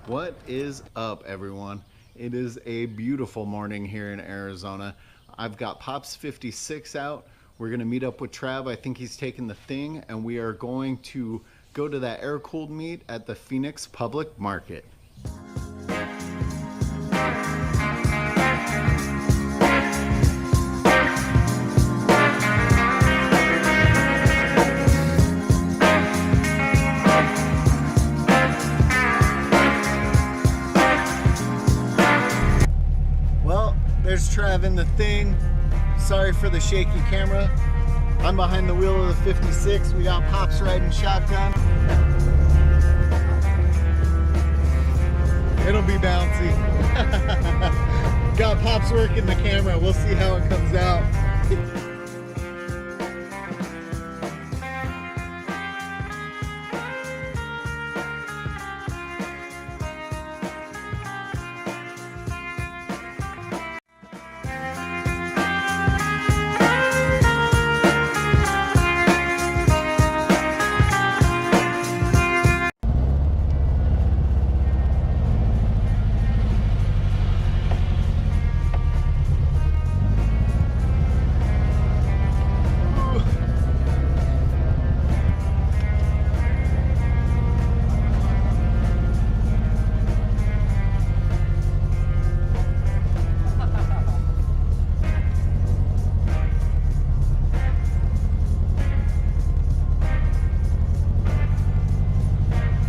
What is up, everyone? It is a beautiful morning here in Arizona. I've got Pops 56 out. We're gonna meet up with Trav. I think he's taking the thing, and we are going to go to that air-cooled meet at the Phoenix Public Market. There's Trav in the thing. Sorry for the shaky camera. I'm behind the wheel of the 56. We got Pops riding shotgun. It'll be bouncy. Got Pops working the camera. We'll see how it comes out.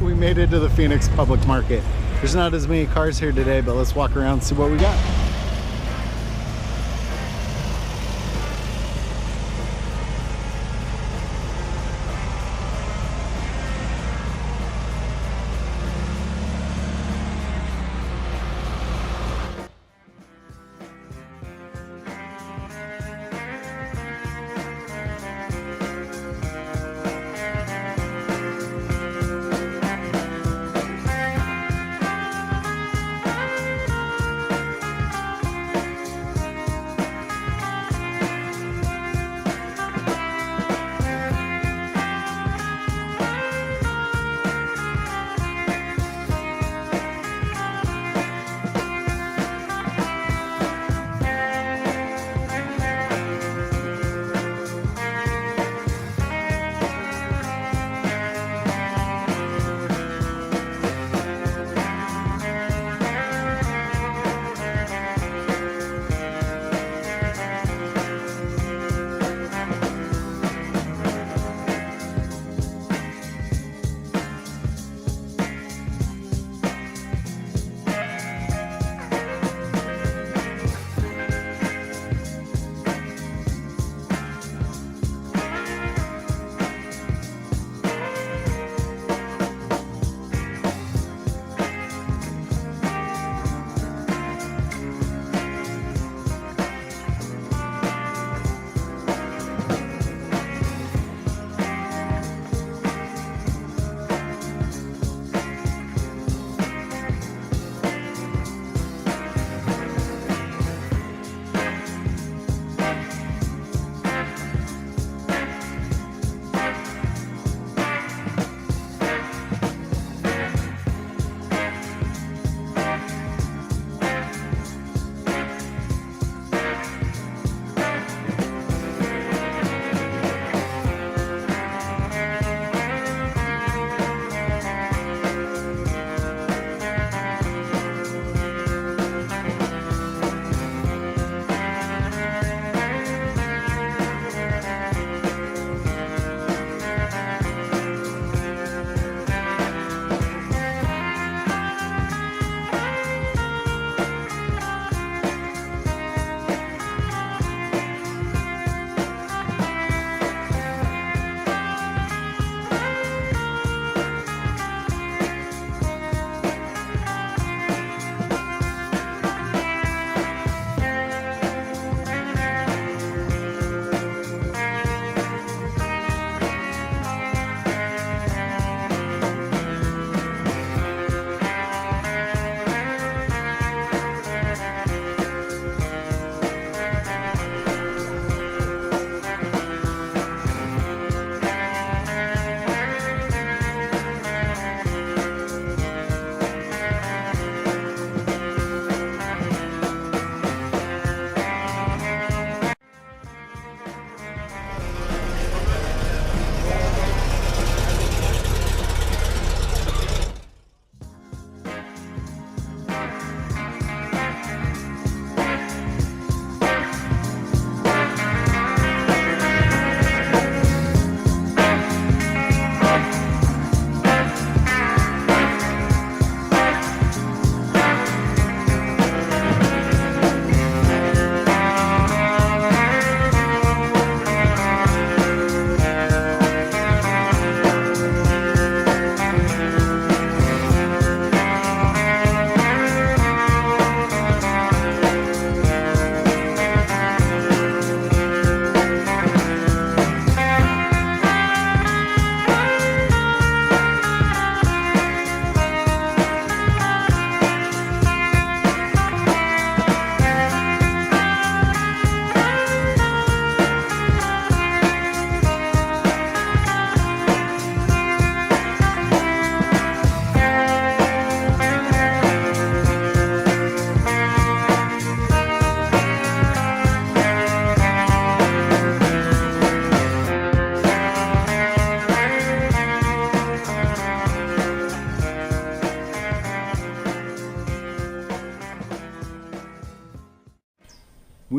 We made it to the Phoenix Public Market. There's not as many cars here today, but let's walk around and see what we got.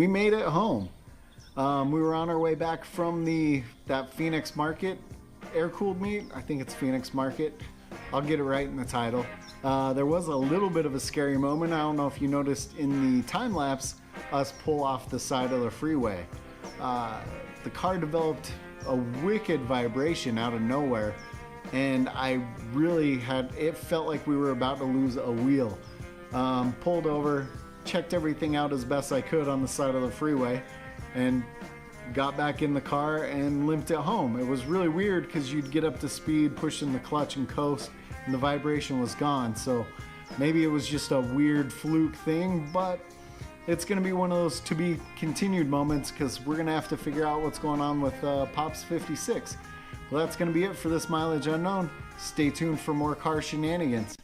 we made it home. We were on our way back from that Phoenix Market air-cooled meet. I think it's Phoenix Market. I'll get it right in the title. There was a little bit of a scary moment. I don't know if you noticed in the time lapse us pull off the side of the freeway. The car developed a wicked vibration out of nowhere, and it felt like we were about to lose a wheel. Pulled over, checked everything out as best I could on the side of the freeway, and got back in the car and limped it home. It was really weird because you'd get up to speed, pushing the clutch and coast, and the vibration was gone. So maybe it was just a weird fluke thing, but it's going to be one of those to be continued moments because we're going to have to figure out what's going on with Pops 56. Well, that's going to be it for this Mileage Unknown. Stay tuned for more car shenanigans.